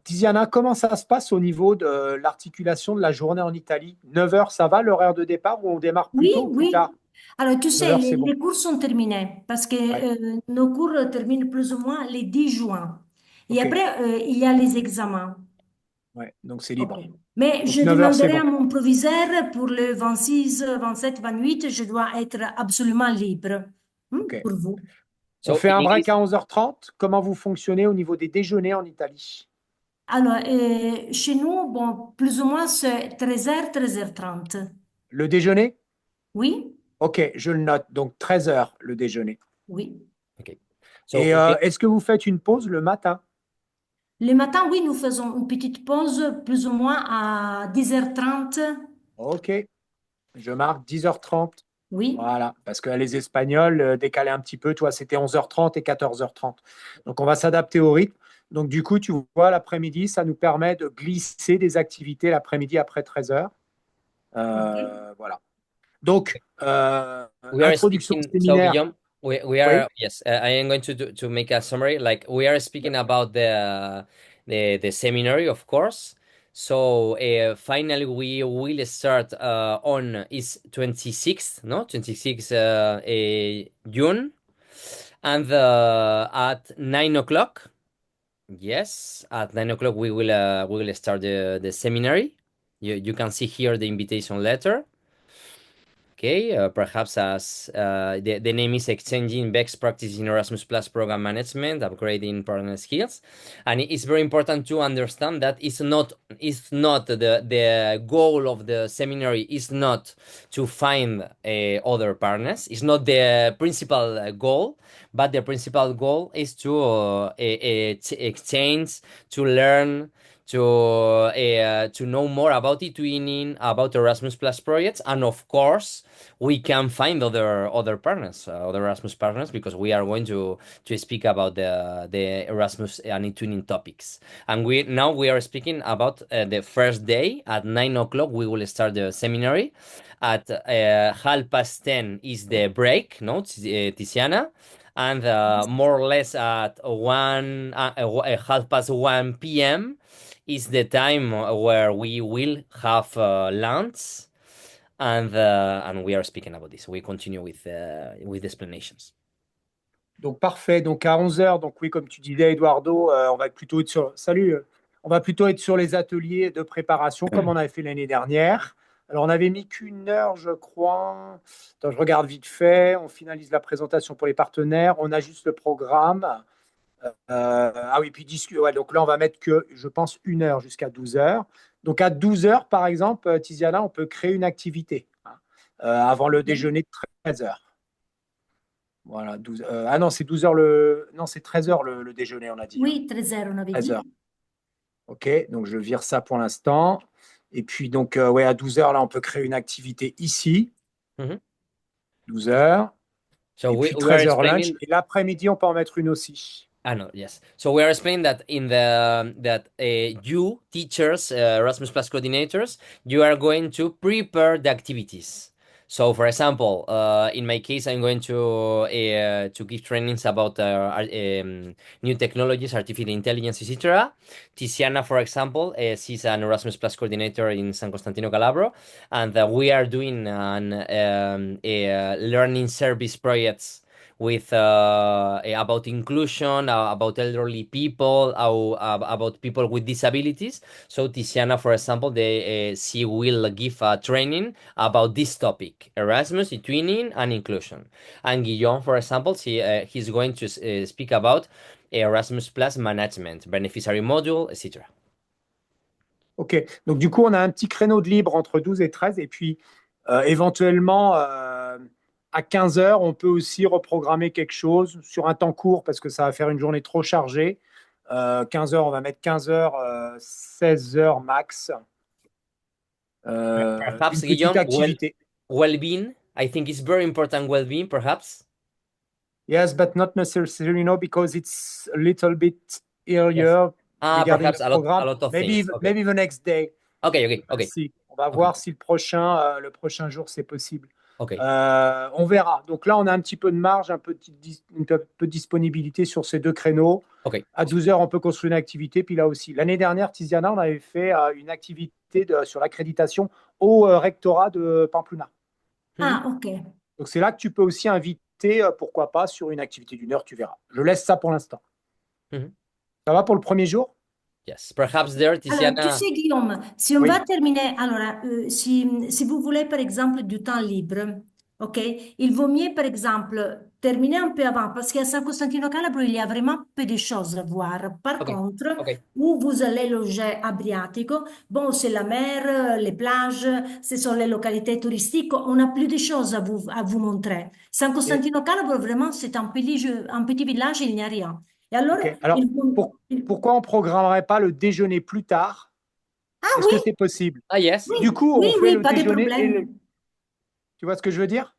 Tiziana, comment ça se passe au niveau de l'articulation de la journée en Italie? 9 heures, ça va l'horaire de départ ou on démarre plus Oui, tôt ou plus oui. tard? Alors, tu 9 sais, heures, c'est bon. les cours sont terminés parce que Ouais, nos cours terminent plus ou moins le 10 juin. Et ok. après, il y a les examens. Ouais, donc c'est OK. libre. Mais Donc je 9 heures, c'est demanderai bon. à mon proviseur pour le 26, 27, 28, je dois être absolument libre. Ok. Pour vous. On So fait in un break English, à 11h30. Comment vous fonctionnez au niveau des déjeuners en Italie? Alors, chez nous, bon, plus ou moins, c'est 13h, 13h30. Le déjeuner? Oui? Ok, je le note. Donc 13 heures, le déjeuner. Oui. okay. So Et we, est-ce que vous faites une pause le matin? Le matin, oui, nous faisons une petite pause, plus ou moins à 10h30. Ok, je marque 10h30. Oui. Voilà, parce que les Espagnols décalaient un petit peu. Toi, c'était 11h30 et 14h30. Donc, on va s'adapter au rythme. Donc, du coup, tu vois, l'après-midi, ça nous permet de glisser des activités l'après-midi après 13h. OK. Voilà. Donc, we are introduction au speaking. So séminaire. Guillaume, we Oui, are yes. I am going to to make a summary. Like we are speaking about the seminary, of course. So finally, we will start on is 26th, no 26th June, and at 9 o'clock. Yes, at 9 o'clock we will start the seminary. You can see here the invitation letter. Okay, perhaps as the name is Exchanging Best Practices in Erasmus Plus Program Management, upgrading partner skills, and it's very important to understand that it's not the goal of the seminary is not to find other partners. It's not the principal goal, but the principal goal is to exchange, to learn, to know more about e-twinning, about Erasmus Plus projects, and of course we can find other partners, other Erasmus partners, because we are going to speak about the Erasmus and e-twinning topics. And we are speaking about the first day at 9 o'clock. We will start the seminary. At 10:30 is the break, no, Tiziana, and more or less at 1 1/2 past 1 p.m. is the time where we will have lunch, and we are speaking about this. We continue with the explanations. donc parfait. Donc, à 11h, donc oui, comme tu disais, Eduardo, on va plutôt être sur... Salut, on va plutôt être sur les ateliers de préparation comme on avait fait l'année dernière. Alors, on avait mis qu'une heure, je crois. Attends, je regarde vite fait. On finalise la présentation pour les partenaires. On ajuste le programme. Ah oui, puis discuter. Ouais, donc là, on va mettre que, je pense, une heure jusqu'à 12 heures. Donc à 12 heures, par exemple, Tiziana, on peut créer une activité hein, avant le OK. déjeuner de 13 heures. Voilà, 12, ah non, c'est 12 heures le. Non, c'est 13 heures le déjeuner, on a dit. Hein. Oui, 13h, on avait 13 heures. dit. OK, donc je vire ça pour l'instant. Et puis, donc, ouais, à 12 heures, là, on peut créer une activité ici, Mhm. 12 heures. So Et we, puis we are 13 heures lunch. explaining. Et l'après-midi, on peut en mettre une aussi. Ah no, yes. So we are explaining that in the that you teachers, Erasmus Plus coordinators, you are going to prepare the activities. So, for example, in my case, I'm going to give trainings about new technologies, artificial intelligence, etc. Tiziana, for example, she's an Erasmus Plus coordinator in San Costantino Calabro, and we are doing an a learning service projects with about inclusion, about elderly people, about people with disabilities. So Tiziana, for example, she will give a training about this topic: Erasmus, twinning, and inclusion. And Guillaume, for example, he's going to speak about Erasmus Plus management, beneficiary module, etc. OK. Donc, du coup, on a un petit créneau de libre entre 12 et 13. Et puis, éventuellement, à 15 heures, on peut aussi reprogrammer quelque chose sur un temps court parce que ça va faire une journée trop chargée. 15 heures, on va mettre 15 heures, 16 heures max. Perhaps Une petite Guillaume, activité. well-being. I think it's very important well-being, perhaps. Yes, but not necessarily, because it's a little bit Yes. earlier regarding Perhaps the program. a lot of Maybe, things. Okay. maybe the next day. Okay, okay, Let's okay, see. On va okay. voir si le prochain jour c'est possible. Okay. On verra. Donc là, on a un petit peu de marge, un peu de disponibilité sur ces deux créneaux. Okay. À 12 heures, on peut construire une activité. Puis là aussi, l'année dernière, Tiziana, on avait fait une activité sur l'accréditation au rectorat de Pamplona. Mhm. Ah, ok. Donc c'est là que tu peux aussi inviter, pourquoi pas, sur une activité d'une heure, tu verras. Je laisse ça pour l'instant. Mhm. Ça va pour le premier jour? Yes. Perhaps there, Alors, tu Tiziana. sais, Guillaume, si on va Oui. terminer, alors, si vous voulez, par exemple, du temps libre, OK, il vaut mieux, par exemple, terminer un peu avant, parce qu'à San Costantino Calabro, il y a vraiment peu de choses à voir. Par Okay. contre, Okay. où vous allez loger à Briatico, bon, c'est la mer, les plages, ce sont les localités touristiques, on a plus de choses à vous montrer. San Et- Costantino Calabro, vraiment, c'est un petit village, il n'y a rien. Et alors, ok. Alors, il faut... pourquoi on ne programmerait pas le déjeuner plus tard? Ah Est-ce oui, que c'est possible? Ah, yes. oui, Du coup, oui, on fait oui, le pas de déjeuner problème. Tu vois ce que je veux dire?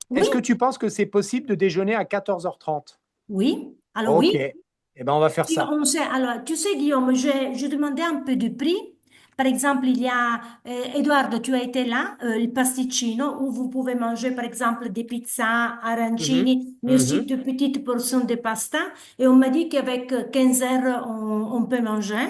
Oui, Est-ce que tu penses que c'est possible de déjeuner à 14h30? oui. Alors Ok. oui, Eh ben, on va faire si ça. on sait, alors tu sais Guillaume, je demandais un peu de prix. Par exemple, il y a, Eduardo, tu as été là, le pasticcino, où vous pouvez manger par exemple des pizzas, Mhm. arancini, mais aussi Mhm. de petites portions de pasta. Et on m'a dit qu'avec 15 heures, on peut manger.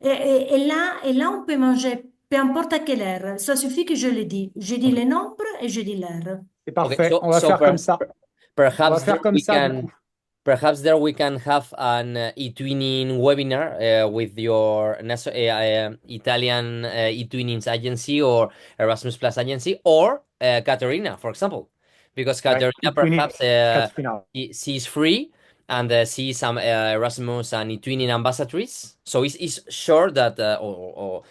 Et là, on peut manger peu importe à quelle heure. Ça suffit que je le dis. Je dis le Okay. nombre et je dis l'heure. C'est Okay. parfait. So, On va so faire comme ça. On va perhaps there faire comme we ça, du can. coup. Perhaps there we can have an e-twinning webinar with your Italian e-twinnings agency or Erasmus Plus agency or Katerina, for example, because Ouais. Katerina E-twinning, perhaps Katrina. she's free and she's some Erasmus and e-twinning ambassadors. So it's sure that or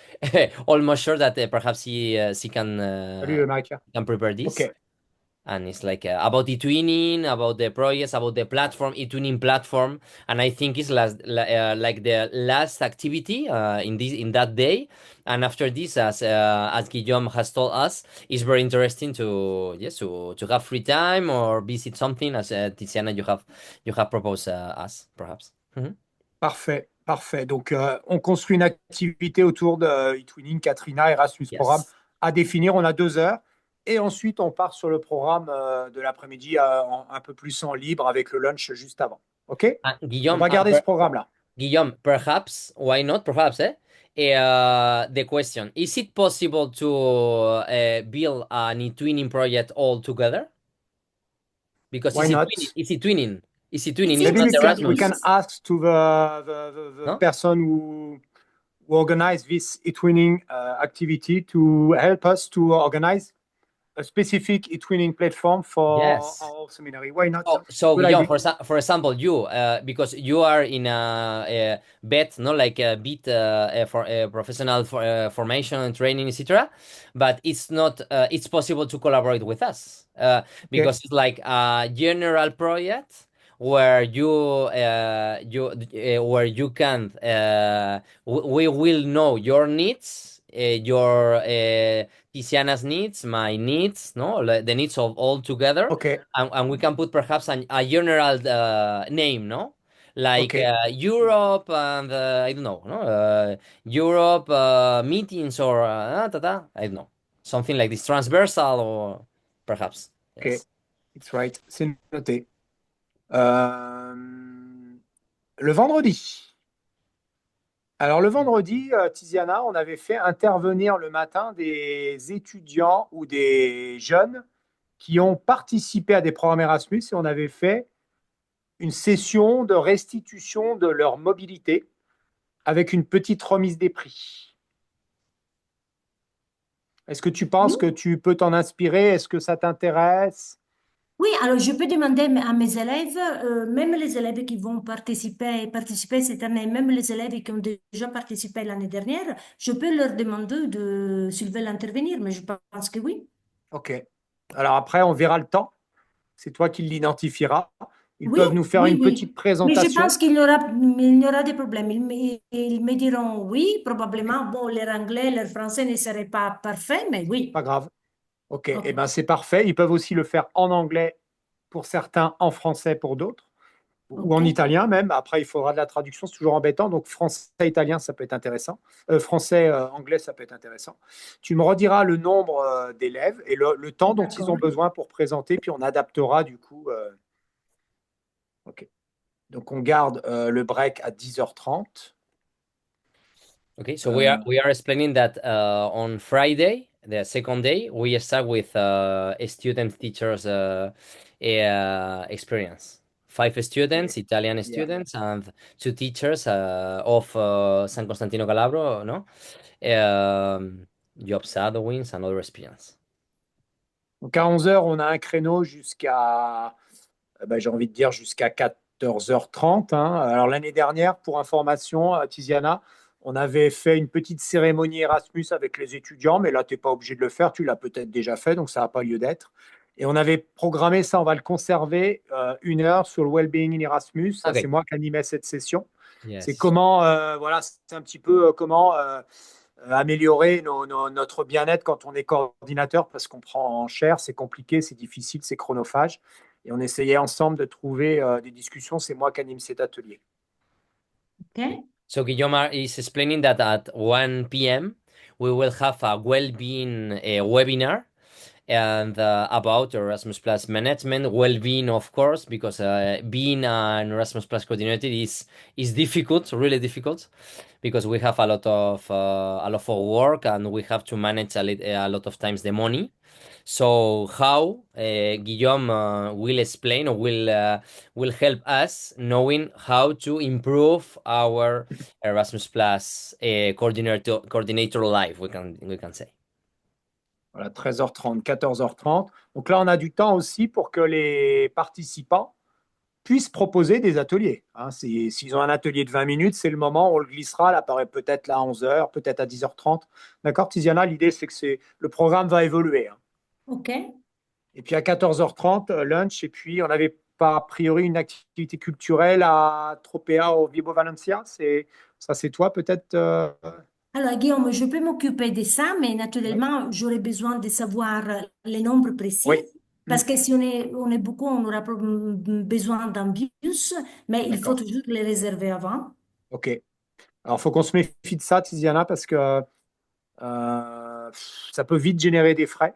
almost sure that perhaps she Salut, Marika. can prepare this. Ok. And it's like about e-twinning, about the projects, about the platform, e-twinning platform. And I think it's like the last activity in that day. And after this, as Guillaume has told us, it's very interesting to yes to have free time or visit something as Tiziana you have proposed us perhaps. Mhm. Parfait. Parfait. Donc, on construit une activité autour de e-twinning, Katrina, Erasmus Programme Yes. à définir. On a 2 heures. Et ensuite, on part sur le programme de l'après-midi un peu plus en libre avec le lunch juste avant. OK? On Guillaume, va garder ce programme-là. Guillaume, perhaps, why not? Perhaps, eh? The question, is it possible to build an e-twinning project all together? Because Why not? is it-twinning? Is it-twinning, It's it's Maybe not we Erasmus, can interesting. ask to the no? person who organize this e-twinning activity to help us to organize a specific e-twinning platform for Yes. our seminary. Why not? So Good Guillaume, idea. for example, you because you are in a BET, no, like a bit for professional formation and training, etc. But it's not. It's possible to collaborate with us Okay. because it's like a general project where where you can we will know your needs, your Tiziana's needs, my needs, no, like the needs of all together Okay. and we can put perhaps a general name, no? Like Okay. Europe and I don't know, no? Europe meetings or I don't know, something like this, transversal or perhaps, Okay. yes. It's right. C'est noté. Euh, le vendredi. Alors, le vendredi, Tiziana, on avait fait intervenir le matin des étudiants ou des jeunes qui ont participé à des programmes Erasmus et on avait fait une session de restitution de leur mobilité avec une petite remise des prix. Est-ce que tu penses que Oui, tu peux t'en inspirer? Est-ce que ça t'intéresse? oui, alors je peux demander à mes élèves, même les élèves qui vont participer cette année, même les élèves qui ont déjà participé l'année dernière, je peux leur demander s'ils veulent intervenir, mais je pense que oui. Ok. Alors après, on verra le temps. C'est toi qui l'identifieras. Ils Oui, peuvent nous faire oui, une petite oui. Mais je présentation. pense il y aura des problèmes. Ils me diront oui, Ok, probablement. Bon, leur anglais, leur français ne serait pas parfait, mais oui. pas grave. Ok, Ok. eh ben c'est parfait. Ils peuvent aussi le faire en anglais pour certains, en français pour d'autres. ou Ok, en italien même. Après, il faudra de la traduction, c'est toujours embêtant. Donc, français-italien, ça peut être intéressant. Français-anglais, ça peut être intéressant. Tu me rediras le nombre d'élèves et le temps dont ils ont d'accord. besoin pour présenter, puis on adaptera du coup. OK. Donc, on garde le break à 10h30. Okay, so Euh, we are explaining that on Friday, the second day, we start with a student teachers experience. Five yeah, students, Italian yeah. students, and two teachers of San Costantino Calabro, no? Job shadowings and other experience. Donc, à 11h, on a un créneau jusqu'à, j'ai envie de dire, jusqu'à 14h30, hein. Alors, l'année dernière, pour information, à Tiziana, on avait fait une petite cérémonie Erasmus avec les étudiants, mais là, tu n'es pas obligé de le faire. Tu l'as peut-être déjà fait, donc ça n'a pas lieu d'être. Et on avait programmé ça, on va le conserver 1 heure sur le Wellbeing in Erasmus. Ça, c'est Okay, moi qui animais cette session. C'est yes. comment, voilà, c'est un petit peu comment améliorer notre bien-être quand on est coordinateur, parce qu'on prend en chair, c'est compliqué, c'est difficile, c'est chronophage. Et on essayait ensemble de trouver des discussions. C'est moi qui anime cet atelier. Ok. So Guillaume is explaining that at 1 p.m. we will have a well-being webinar and about Erasmus Plus management, well-being, of course, because being an Erasmus Plus coordinator is difficult, really difficult, because we have a lot of work and we have to manage a lot of times the money. So how Guillaume will explain or will help us knowing how to improve our Erasmus Plus coordinator life, we can say. Voilà, 13h30, 14h30. Donc là, on a du temps aussi pour que les participants puissent proposer des ateliers, hein. S'ils ont un atelier de 20 minutes, c'est le moment où on le glissera, là, peut-être là à 11h, peut-être à 10h30. D'accord, Tiziana, l'idée, c'est que le programme va évoluer, hein. Ok. Et puis à 14h30, lunch, et puis on avait pas a priori une activité culturelle à Tropea au Vibo Valencia. Ça, c'est toi peut-être Alors, Guillaume, je peux m'occuper de ça, mais Oui. naturellement, j'aurais besoin de savoir les nombres précis. Oui. Parce Hmm. que si on est beaucoup, on aura besoin d'un bus, mais il faut D'accord. toujours les réserver avant. OK. Alors, il faut qu'on se méfie de ça, Tiziana, parce que ça peut vite générer des frais.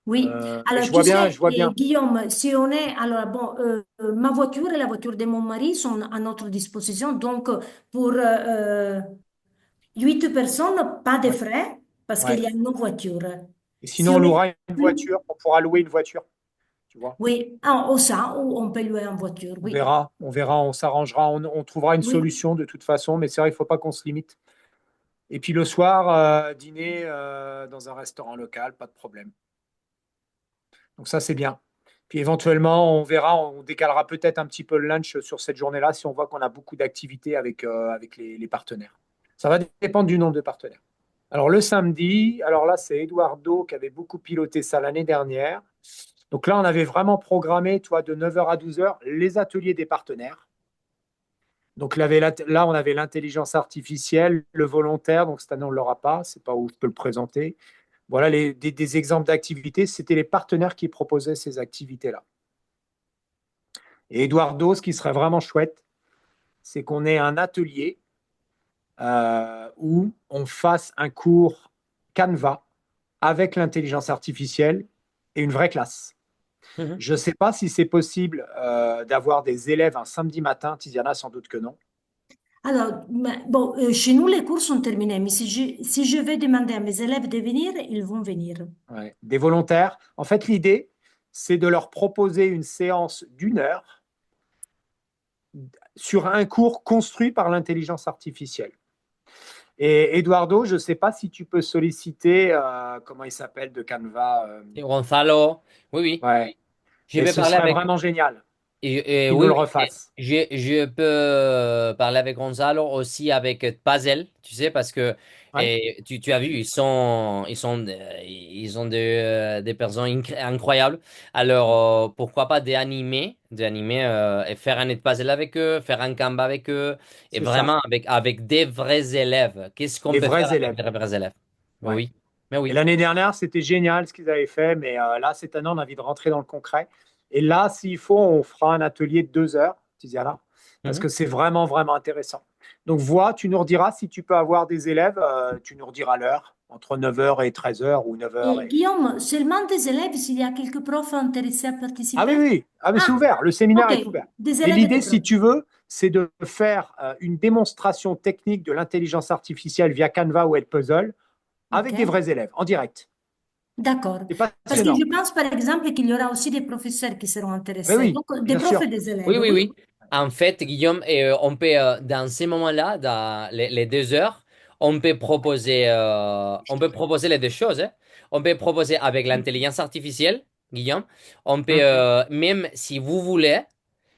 Oui. Mais Alors, je tu vois bien, sais, je vois bien. Guillaume, si on est, alors bon, ma voiture et la voiture de mon mari sont à notre disposition. Donc, pour 8 personnes, pas de Ouais. frais, parce qu'il Ouais. y a nos voitures. Et Si sinon, on on est louera une plus, voiture, on pourra louer une voiture, tu vois. oui, ah, ou ça, ou on peut louer en voiture, oui. On s'arrangera, on trouvera une Oui, solution de toute façon, mais c'est vrai, il ne faut pas qu'on se limite. Et puis le soir, dîner dans un restaurant local, pas de problème. Donc ça, c'est bien. Puis éventuellement, on verra, on décalera peut-être un petit peu le lunch sur cette journée-là si on voit qu'on a beaucoup d'activités avec les partenaires. Ça va dépendre du nombre de partenaires. Alors le samedi, alors là, c'est Eduardo qui avait beaucoup piloté ça l'année dernière. Donc là, on avait vraiment programmé, toi, de 9h à 12h, les ateliers des partenaires. Donc là, on avait l'intelligence artificielle, le volontaire, donc cette année, on ne l'aura pas, c'est pas où je peux le présenter. Voilà des exemples d'activités. C'était les partenaires qui proposaient ces activités-là. Et Eduardo, ce qui serait vraiment chouette, c'est qu'on ait un atelier où on fasse un cours Canva avec l'intelligence artificielle et une vraie classe. Mhm. Je ne sais pas si c'est possible d'avoir des élèves un samedi matin. Tiziana, sans doute que non. alors, bon, chez nous, les cours sont terminés, mais si je vais demander à mes élèves de venir, ils vont venir. Ouais. Des volontaires. En fait, l'idée, c'est de leur proposer une séance d'1 heure sur un cours construit par l'intelligence artificielle. Et Eduardo, je ne sais pas si tu peux solliciter, comment il s'appelle, de Canva. Et Gonzalo, oui, oui. Ouais. Je Et vais ce parler serait avec. vraiment génial qu'il nous Oui, le oui, refasse. je peux parler avec Gonzalo aussi avec Pazel, tu sais, parce que Ouais, tu as vu, ils ont des personnes incroyables. Alors, pourquoi pas d'animer et faire un Pazel avec eux, faire un Canva avec eux, et c'est ça. vraiment avec des vrais élèves. Qu'est-ce qu'on Des peut faire vrais avec élèves. des vrais élèves? Mais Ouais. oui, mais Et oui. l'année dernière, c'était génial ce qu'ils avaient fait, mais là, cette année, on a envie de rentrer dans le concret. Et là, s'il faut, on fera un atelier de 2 heures Tiziana, parce Mhm. que c'est vraiment, vraiment intéressant. Donc, vois, tu nous rediras si tu peux avoir des élèves, tu nous rediras l'heure, entre 9h et 13h ou 9h Et et... Guillaume, seulement des élèves, s'il y a quelques profs intéressés à Ah oui, participer? oui, ah, mais c'est Ah, ouvert, le séminaire ok, est ouvert. des Mais élèves et l'idée, des si profs. tu veux, c'est de faire une démonstration technique de l'intelligence artificielle via Canva ou Edpuzzle Ok, avec des vrais élèves, en direct. d'accord. C'est Parce que passionnant. je pense, par exemple, qu'il y aura aussi des professeurs qui seront Mais intéressés. oui, Donc, des bien profs sûr. et des Oui, élèves, oui, oui? oui. En fait, Guillaume, on peut, dans ces moments-là, dans les 2 heures, on peut proposer les deux choses, hein. On peut proposer avec l'intelligence artificielle, Guillaume. On peut, Hum, même si vous voulez,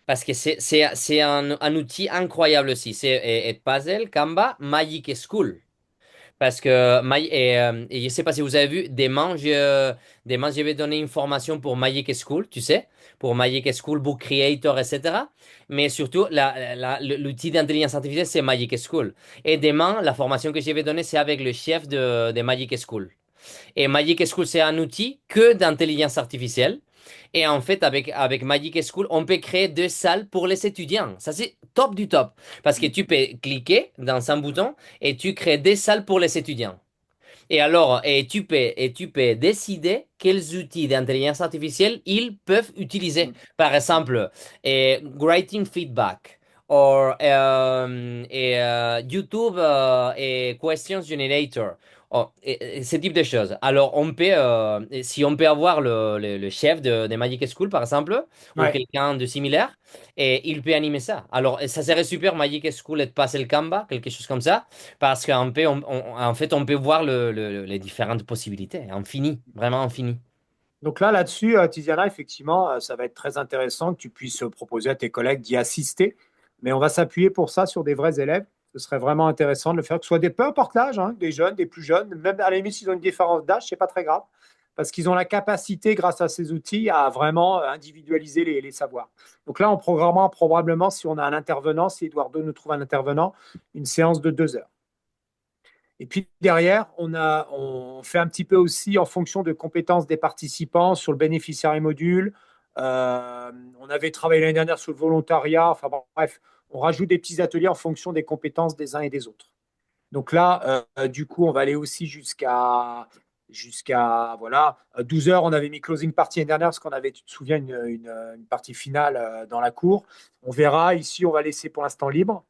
parce que c'est un outil incroyable aussi. C'est Puzzle, Canva, Magic School. Parce que, et je sais pas si vous avez vu, demain, je vais donner une formation pour Magic School, tu sais, pour Magic School, Book Creator, etc. Mais surtout, l'outil d'intelligence artificielle, c'est Magic School. Et demain, la formation que je vais donner, c'est avec le chef de Magic School. Et Magic School, c'est un outil que d'intelligence artificielle. Et en fait, avec Magic School, on peut créer 2 salles pour les étudiants. Ça, c'est top du top. Parce que tu peux cliquer dans un bouton et tu crées des salles pour les étudiants. Et alors, et tu peux décider quels outils d'intelligence artificielle ils peuvent utiliser. hum. Par exemple, writing feedback, ou YouTube et questions generator. Oh, et ce type de choses. Alors, si on peut avoir le chef de Magic School, par exemple, ou Ouais. quelqu'un de similaire, et il peut animer ça. Alors, ça serait super, Magic School et de passer le Canva, quelque chose comme ça. Parce en fait, on peut voir les différentes possibilités. Infini, vraiment infini. Donc là-dessus, Tiziana, effectivement, ça va être très intéressant que tu puisses proposer à tes collègues d'y assister. Mais on va s'appuyer pour ça sur des vrais élèves. Ce serait vraiment intéressant de le faire, que ce soit peu importe l'âge, hein, des jeunes, des plus jeunes, même à la limite, s'ils ont une différence d'âge, c'est pas très grave, parce qu'ils ont la capacité, grâce à ces outils, à vraiment individualiser les savoirs. Donc là, on programmera probablement, si on a un intervenant, si Eduardo nous trouve un intervenant, une séance de 2 heures. Et puis derrière, on fait un petit peu aussi en fonction de compétences des participants sur le bénéficiaire et module. On avait travaillé l'année dernière sur le volontariat. Enfin bon, bref, on rajoute des petits ateliers en fonction des compétences des uns et des autres. Donc là, du coup, on va aller aussi jusqu'à voilà 12 heures. On avait mis closing party l'année dernière parce qu'on avait, tu te souviens, une partie finale dans la cour. On verra. Ici, on va laisser pour l'instant libre.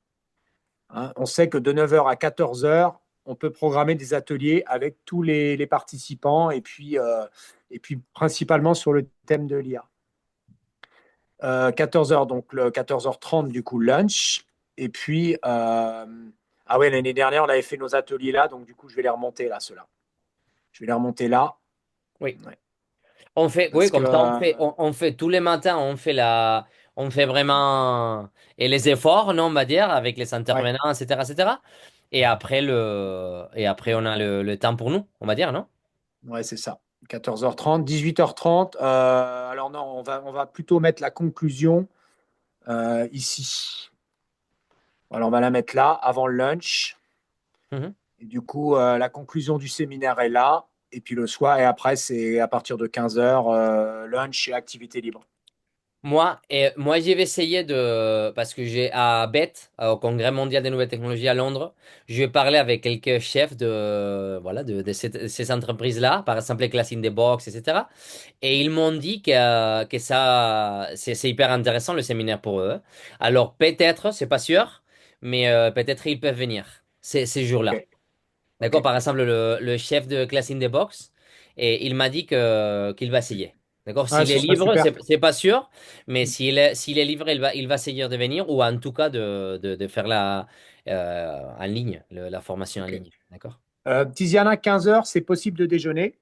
Hein. On sait que de 9h à 14h, on peut programmer des ateliers avec tous les participants et puis principalement sur le thème de l'IA. 14h, donc le 14h30, du coup, lunch. Et puis, ah ouais, l'année dernière, on avait fait nos ateliers là, donc du coup, je vais les remonter là, ceux-là. Je vais les remonter là. Oui. Ouais. Oui, Parce que, comme ça, on fait tous les matins, on fait vraiment et les efforts, non, on va dire, avec les ouais, intervenants, etc., etc. Et après, on a le temps pour nous, on va dire, non? ouais, c'est ça. 14h30, 18h30. Alors non, on va plutôt mettre la conclusion ici. Alors, on va la mettre là, avant le lunch. Mhm. Et du coup, la conclusion du séminaire est là. Et puis le soir, et après, c'est à partir de 15h, lunch et activité libre. Moi, je vais essayer parce que j'ai à BET, au Congrès mondial des nouvelles technologies à Londres, je vais parler avec quelques chefs voilà, de ces entreprises-là, par exemple les Class in the Box, etc. Et ils m'ont dit que ça, c'est hyper intéressant le séminaire pour eux. Alors peut-être, c'est pas sûr, mais peut-être ils peuvent venir ces OK, jours-là. D'accord? OK. Par exemple, le chef de Class in the Box, et il m'a dit qu'il va essayer. D'accord? Ouais, S'il est ce serait libre, super. c'est pas sûr, mais s'il est libre, il va essayer de venir, ou en tout cas de faire en ligne, la formation en OK. ligne. D'accord? Tiziana, 15h, c'est possible de déjeuner.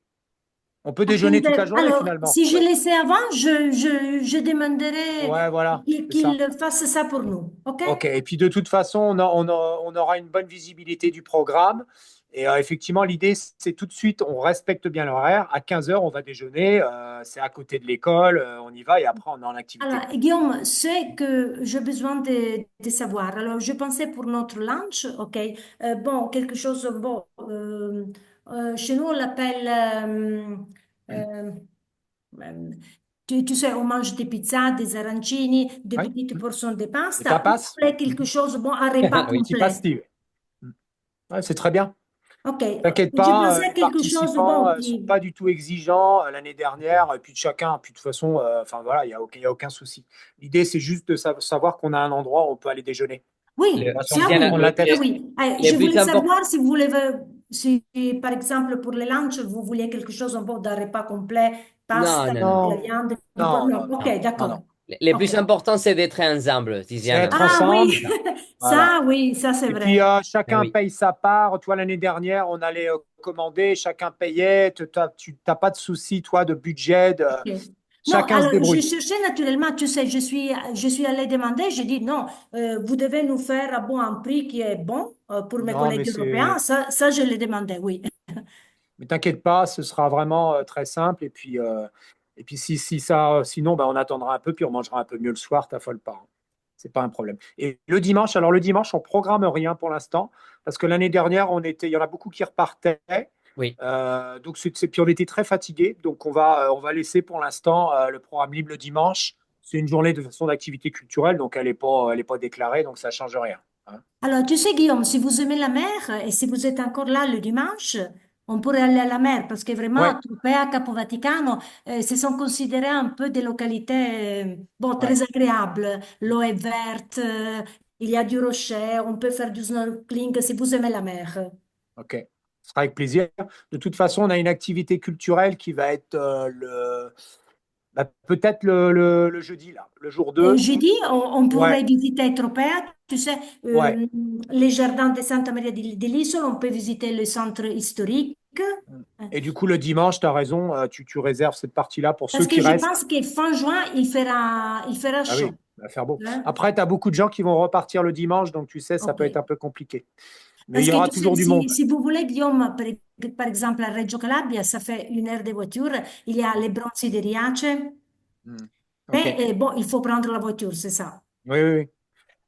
On peut À déjeuner 15 toute la heures. journée Alors, finalement. si je Ouais, laissais avant, je demanderai ouais, voilà, c'est ça. qu'il fasse ça pour nous. OK? OK. Et puis de toute façon, on aura une bonne visibilité du programme. Et effectivement, l'idée, c'est tout de suite, on respecte bien l'horaire. À 15h, on va déjeuner. C'est à côté de l'école. On y va et après, on est en activité Alors, libre. Guillaume, c'est que j'ai besoin de savoir. Alors, je pensais pour notre lunch, OK? Bon, quelque chose, bon, chez nous, on l'appelle, euh, euh, Tu sais, on mange des pizzas, des arancini, des Oui. petites portions de Et pasta. Ou tapas? voulez quelque chose, bon, un repas Oui. Petit complet. pastis. Mm. Ouais, c'est très bien. Ok, T'inquiète je pas, pensais à les quelque chose, participants bon, sont qui... pas du tout exigeants l'année dernière. Et puis chacun, puis de toute façon, enfin voilà, il y a aucun souci. L'idée, c'est juste de savoir qu'on a un endroit où on peut aller déjeuner. Oui, Pas ça sans trop se Diana, prendre la oui, ça tête. oui. le Je plus voulais important, savoir si vous voulez, si par exemple pour le lunch, vous vouliez quelque chose un peu d'un repas complet, non, pasta, non, non, de la Non, viande, non, non, non, non, ok, non, d'accord. non. le Ok. plus important, c'est d'être ensemble, C'est Tiziana. être Ah ensemble. oui, Voilà. ça oui, ça c'est Et puis, vrai. Ah chacun oui. paye sa part. Toi, l'année dernière, on allait commander, chacun payait. Tu n'as pas de souci, toi, de budget. Ok. Non, Chacun se alors je débrouille. cherchais naturellement, tu sais, je suis allée demander, j'ai dit non, vous devez nous faire bon, un prix qui est bon pour mes Non, mais collègues européens. c'est. Ça je l'ai demandé, oui. Mais t'inquiète pas, ce sera vraiment très simple. Et puis si ça, sinon, bah, on attendra un peu, puis on mangera un peu mieux le soir. T'affole pas, hein. C'est pas un problème. Et le dimanche, alors le dimanche, on programme rien pour l'instant, parce que l'année dernière, il y en a beaucoup qui repartaient. Oui. Donc puis on était très fatigués. Donc on va laisser pour l'instant le programme libre le dimanche. C'est une journée de façon d'activité culturelle, donc elle est pas déclarée, donc ça change rien, hein. Alors, tu sais, Guillaume, si vous aimez la mer et si vous êtes encore là le dimanche, on pourrait aller à la mer parce que Ouais, vraiment, Tropea, Capo Vaticano, ce sont considérés un peu des localités bon, ouais, très agréables. L'eau est verte, il y a du rocher, on peut faire du snorkeling si vous aimez la mer. ok. Ce sera avec plaisir. De toute façon, on a une activité culturelle qui va être peut-être le jeudi, là, le jour 2. Jeudi, on Ouais, pourrait visiter Tropea, tu sais, ouais. les jardins de Santa Maria dell'Isola, on peut visiter le centre historique. Et du coup, le dimanche, tu as raison, tu réserves cette partie-là pour ceux Parce que qui je restent. pense que fin juin, il fera Ah chaud. oui, il va faire beau. Hein. Après, tu as beaucoup de gens qui vont repartir le dimanche, donc tu sais, ça Ok. peut être un peu compliqué. Mais il Parce y que aura tu sais, toujours du monde. si vous voulez, Guillaume, par exemple, à Reggio Calabria, ça fait 1 heure de voiture. Il y a les bronzes de Riace. Hmm. Ok. Mais bon, il faut prendre la voiture, c'est ça. Oui, oui, oui.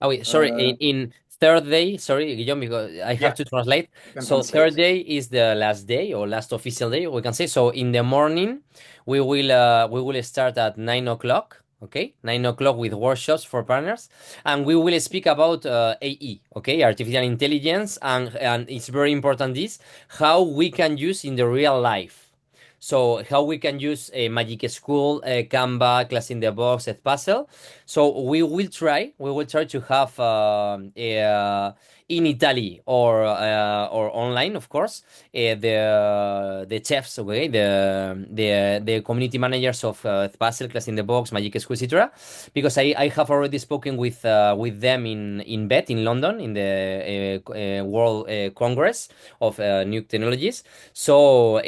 Ah, wait, sorry. Euh, In third day, sorry, Guillaume, because I have yeah, to translate. you can So third translate. day is the last day or last official day, we can say. So in the morning, we will start at 9 o'clock. Okay, 9 o'clock with workshops for partners, and we will speak about AE. Okay, artificial intelligence, and it's very important this how we can use in the real life. So how we can use a Magic School, Canva, Class in the Box, Edpuzzle. So we will try to have in Italy or online, of course, the chefs, okay, the community managers of Puzzle, Class in the Box, Magic School, etc. Because I have already spoken with them in BET in London in the World Congress of New Technologies. So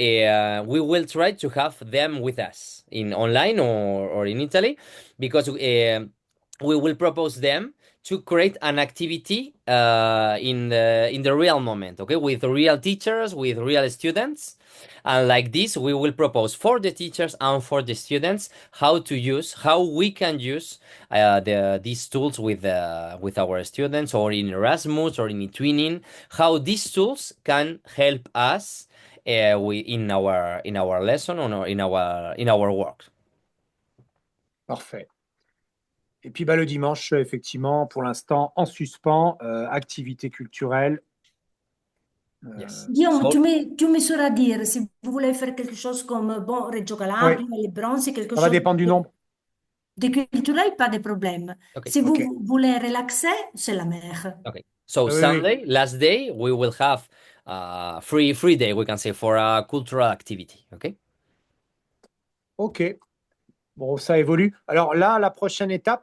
we will try to have them with us in online or in Italy because we will propose them to create an activity in the real moment, okay, with real teachers, with real students. And like this, we will propose for the teachers and for the students how we can use these tools with our students or in Erasmus or in eTwinning, how these tools can help us in our lesson or in our work. Parfait. Et puis bah, le dimanche, effectivement, pour l'instant, en suspens, activité culturelle. Yes. Guillaume, So tu me sauras dire si vous voulez faire quelque chose comme, bon, Reggio Oui, Calabria, les bronzes, quelque ça va chose dépendre du nombre. de culturel, pas de problème. okay, Si vous Ok. voulez relaxer, c'est la mer. okay. So Oui, oui. Sunday, last day, we will have free day, we can say, for a cultural activity. Okay. Ok. Bon, ça évolue. Alors là, la prochaine étape,